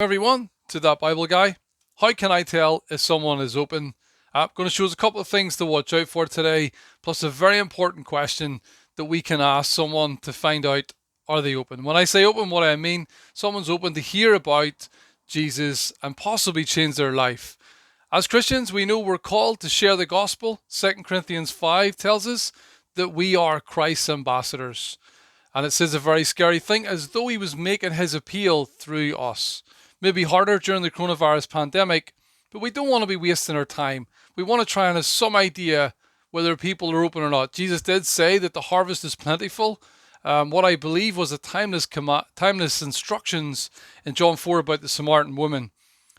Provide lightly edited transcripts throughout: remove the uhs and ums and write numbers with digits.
Everyone, to that Bible guy. How can I tell if someone is open? I'm going to show us a couple of things to watch out for today, plus a very important question that we can ask someone to find out, are they open? When I say open, what I mean, someone's open to hear about Jesus and possibly change their life. As Christians, we know we're called to share the gospel. 2 Corinthians 5 tells us that we are Christ's ambassadors. And it says a very scary thing, as though he was making his appeal through us. Maybe harder during the coronavirus pandemic, but we don't want to be wasting our time. We want to try and have some idea whether people are open or not. Jesus did say that the harvest is plentiful. What I believe was a timeless instructions in John 4 about the Samaritan woman.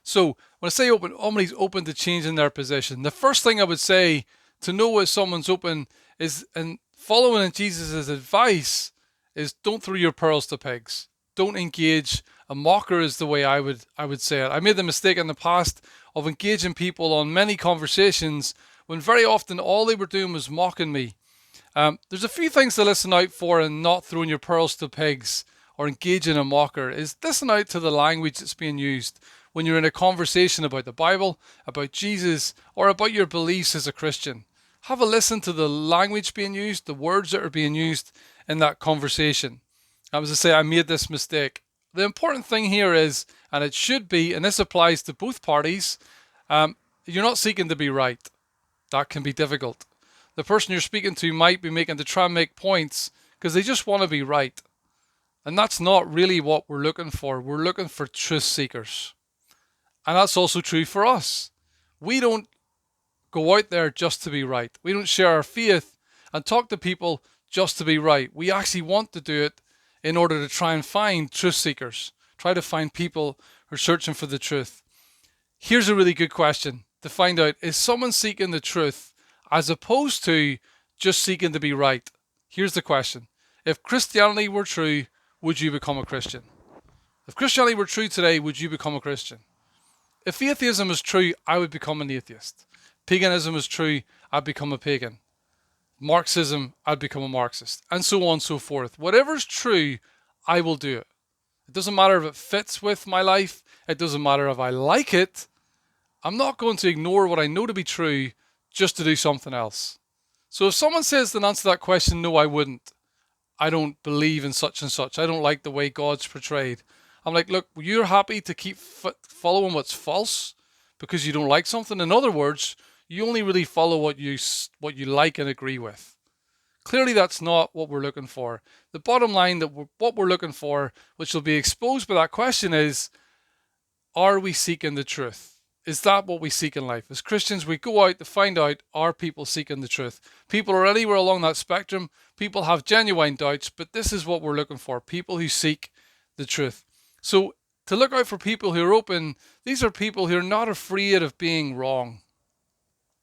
So when I say open, somebody's open to changing their position. The first thing I would say to know if someone's open is, and following in Jesus' advice, is don't throw your pearls to pigs. Don't engage. A mocker is the way I would say it. I made the mistake in the past of engaging people on many conversations when very often all they were doing was mocking me. There's a few things to listen out for in not throwing your pearls to pigs or engaging a mocker. Is listen out to the language that's being used when you're in a conversation about the Bible, about Jesus, or about your beliefs as a Christian. Have a listen to the language being used, the words that are being used in that conversation. As I say, I made this mistake. The important thing here is, and it should be, and this applies to both parties, you're not seeking to be right. That can be difficult. The person you're speaking to might be making to try and make points because they just want to be right. And that's not really what we're looking for. We're looking for truth seekers. And that's also true for us. We don't go out there just to be right. We don't share our faith and talk to people just to be right. We actually want to do it in order to try and find truth seekers, try to find people who are searching for the truth. Here's a really good question to find out, is someone seeking the truth as opposed to just seeking to be right? Here's the question. If Christianity were true, would you become a Christian? If Christianity were true today, would you become a Christian? If atheism is true, I would become an atheist. Paganism is true, I'd become a pagan. Marxism, I'd become a Marxist, and so on and so forth. Whatever's true, I will do it. It doesn't matter if it fits with my life. It doesn't matter if I like it. I'm not going to ignore what I know to be true just to do something else. So if someone says the answer to that question, no, I wouldn't. I don't believe in such and such. I don't like the way God's portrayed. I'm like, look, you're happy to keep following what's false because you don't like something. In other words, you only really follow what you like and agree with. Clearly, that's not what we're looking for. The bottom line that what we're looking for, which will be exposed by that question, is, are we seeking the truth? Is that what we seek in life? As Christians, we go out to find out, are people seeking the truth? People are anywhere along that spectrum. People have genuine doubts, but this is what we're looking for, people who seek the truth. So to look out for people who are open, these are people who are not afraid of being wrong.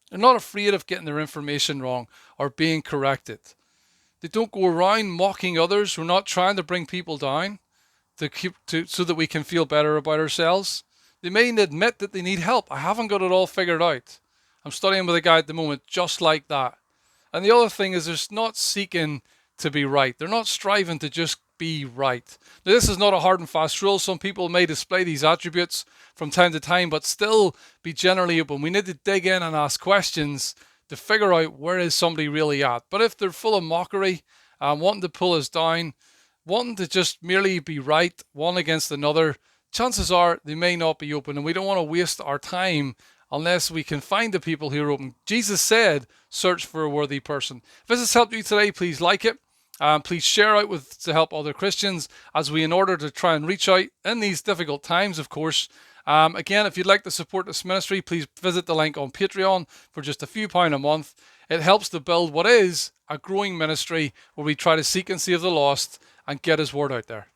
They're not afraid of getting their information wrong or being corrected. They don't go around mocking others. We're not trying to bring people down so that we can feel better about ourselves. They may admit that they need help. I haven't got it all figured out. I'm studying with a guy at the moment just like that. And the other thing is, they're not seeking to be right. They're not striving to just be right. Now, this is not a hard and fast rule. Some people may display these attributes from time to time, but still be generally open. We need to dig in and ask questions to figure out where is somebody really at. But if they're full of mockery, wanting to pull us down, wanting to just merely be right, one against another, chances are they may not be open, and we don't want to waste our time unless we can find the people who are open. Jesus said, search for a worthy person. If this has helped you today, please like it. Please share out to help other Christians as we, in order to try and reach out in these difficult times, of course. Again, if you'd like to support this ministry, please visit the link on Patreon for just a few pounds a month. It helps to build what is a growing ministry where we try to seek and save the lost and get his word out there.